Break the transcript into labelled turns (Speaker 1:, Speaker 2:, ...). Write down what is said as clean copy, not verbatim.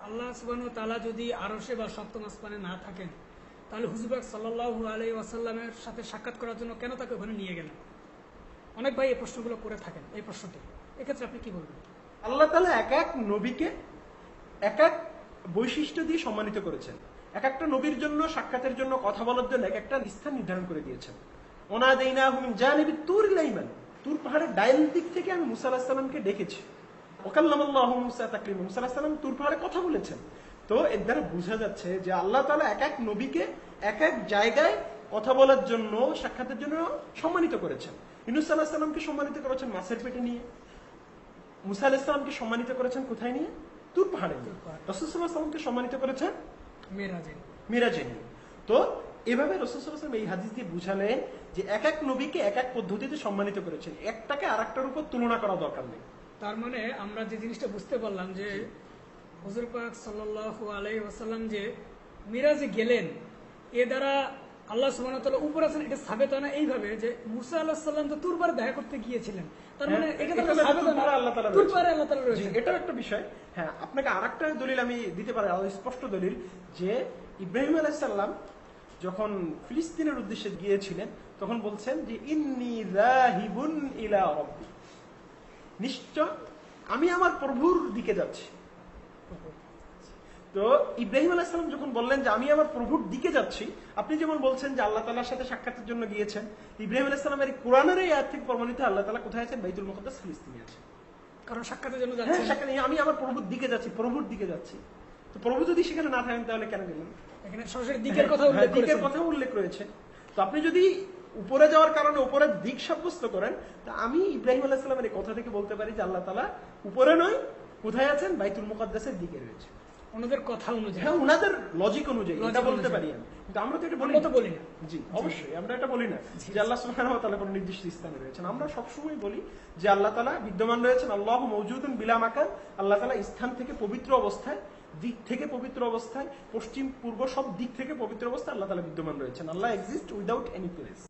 Speaker 1: আল্লাহ সুবহানাহু ওয়া তাআলা যদি আরশে বা সপ্তম আসমানে না থাকেন, তাহলে হুজুর পাক সাল্লাল্লাহু আলাইহি ওয়াসাল্লামের সাথে সাক্ষাৎ করার জন্য কেন তাকে ওখানে নিয়ে গেলেন? অনেক ভাই এই প্রশ্নগুলো করে থাকেন, এই প্রশ্নটি এক্ষেত্রে আপনি কি বলবেন?
Speaker 2: আল্লাহ তাআলা এক এক নবীকে এক এক বৈশিষ্ট্য দিয়ে সম্মানিত করেছেন। এক একটা নবীর জন্য সাক্ষাতের জন্য কথা বলার জন্য এক একটা স্থান নির্ধারণ করে দিয়েছেন। ওনাদাইনাহু মিন জানিবিত তুরিল আইমান, তুর পাহাড়ের ডাইন দিক থেকে আমি মুসা আলাইহিস সালামকে ডেকেছি। ওয়াকাল্লামাল্লাহু মুসা তাকলিমা, মুসা আলাইহিস সালাম তুর পাহাড়ে কথা বলেছেন। তো এর দ্বারা বোঝা যাচ্ছে যে আল্লাহ তাআলা এক এক নবীকে এক এক জায়গায় কথা বলার জন্য সাক্ষাতের জন্য সম্মানিত করেছেন। ইউনূস আলাইহিস সালামকে সম্মানিত করেছেন মাছের পেটে নিয়ে, মুসা আলাইহিস সালামকে সম্মানিত করেছেন কোথায় নিয়ে? তুর পাহাড়ে নিয়ে। রাসূল সাল্লাল্লাহু আলাইহি ওয়াসাল্লামকে সম্মানিত করেছেন মিরাজে নিয়ে। তো এভাবে রাসূল সাল্লাল্লাহু আলাইহি ওয়াসাল্লাম এই হাদিস দিয়ে বুঝালেন যে এক এক নবীকে এক এক পদ্ধতিতে সম্মানিত করেছেন, একটাকে আরেকটার উপর তুলনা করা দরকার নেই।
Speaker 1: তার মানে আমরা যে জিনিসটা বুঝতে পারলাম যে হুজুর পাক সাল্লাল্লাহু আলাইহি ওয়াসাল্লাম যে মিরাজে গেলেন, এ দ্বারা আল্লাহ সুবহানাহু ওয়া তাআলা উপর আছেন এটা সাবিত হয় না এইভাবে যে মুসা আলাইহিস সালাম তো তুর পাহাড়ে দেখা করতে গিয়েছিলেন, তার মানে এটা তো সাবিত হয় না
Speaker 2: আল্লাহ তাআলা
Speaker 1: তুর পাহাড়ে আল্লাহ তাআলা রয়েছেন।
Speaker 2: এটাও একটা বিষয়। হ্যাঁ, আপনাকে আরেকটা দলিল আমি দিতে পারি, স্পষ্ট দলিল, যে ইব্রাহিম আলাইহিস সালাম যখন ফিলিস্তিনের উদ্দেশ্যে গিয়েছিলেন তখন বলছেন যে ইন্নী যাহিবুন ইলা রাব্বি, নিশ্চয় আমি আমার প্রভুর দিকে যাচ্ছি। তো ইব্রাহিম আলাইহিস সালাম যখন বললেন যে আমি আমার প্রভুর দিকে যাচ্ছি, আপনি যেমন বলছেন যে আল্লাহ তাআলার সাথে সাক্ষাতের জন্য গিয়েছেন, ইব্রাহিম আলাইহিস সালামের কোরআনের এই আয়াত থেকে প্রমাণিত আল্লাহ তাআলা কোথায় আছেন? বাইতুল মুকাদ্দাস ফিলিস্তিনে আছেন।
Speaker 1: কারণ সাক্ষাতের জন্য
Speaker 2: হ্যাঁ,
Speaker 1: যাচ্ছেন।
Speaker 2: সেখানে আমি আমার প্রভুর দিকে যাচ্ছি, প্রভুর দিকে যাচ্ছি। তো প্রভু যদি সেখানে না থাকেন তাহলে কেন গেলেন?
Speaker 1: এখানে সরাসরি দিকের কথা উল্লেখ
Speaker 2: দিকের
Speaker 1: করেছেন।
Speaker 2: কথা উল্লেখ রয়েছে। তো আপনি যদি উপরে যাওয়ার কারণে উপরের দিক সাব্যস্ত করেন, তা আমি ইব্রাহিম আলাইহিস সালামের এই কথা থেকে বলতে পারি যে আল্লাহ তাআলা উপরে নয়, কোথায় আছেন? বাইতুল মুকাদ্দাসের দিকে রয়েছে।
Speaker 1: ওনাদের কথা অনুযায়ী,
Speaker 2: হ্যাঁ, ওনাদের লজিক অনুযায়ী এটা বলতে পারি আমি, কিন্তু আমরা তো এটা বলি
Speaker 1: না।
Speaker 2: জি, অবশ্যই আমরা এটা বলি না যে আল্লাহ সুবহানাহু ওয়া তাআলা কোন নির্দিষ্ট স্থানে রয়েছেন। আমরা সবসময় বলি যে আল্লাহ তাআলা বিদ্যমান রয়েছেন, আল্লাহু মাওজুদুন বিলা মাকান। আল্লাহ তাআলা স্থান থেকে পবিত্র অবস্থায়, দিক থেকে পবিত্র অবস্থায়, পশ্চিম পূর্ব সব দিক থেকে পবিত্র অবস্থায় আল্লাহ তাআলা বিদ্যমান রয়েছেন। আল্লাহ এক্সিস্ট উইদাউট এনি প্লেস।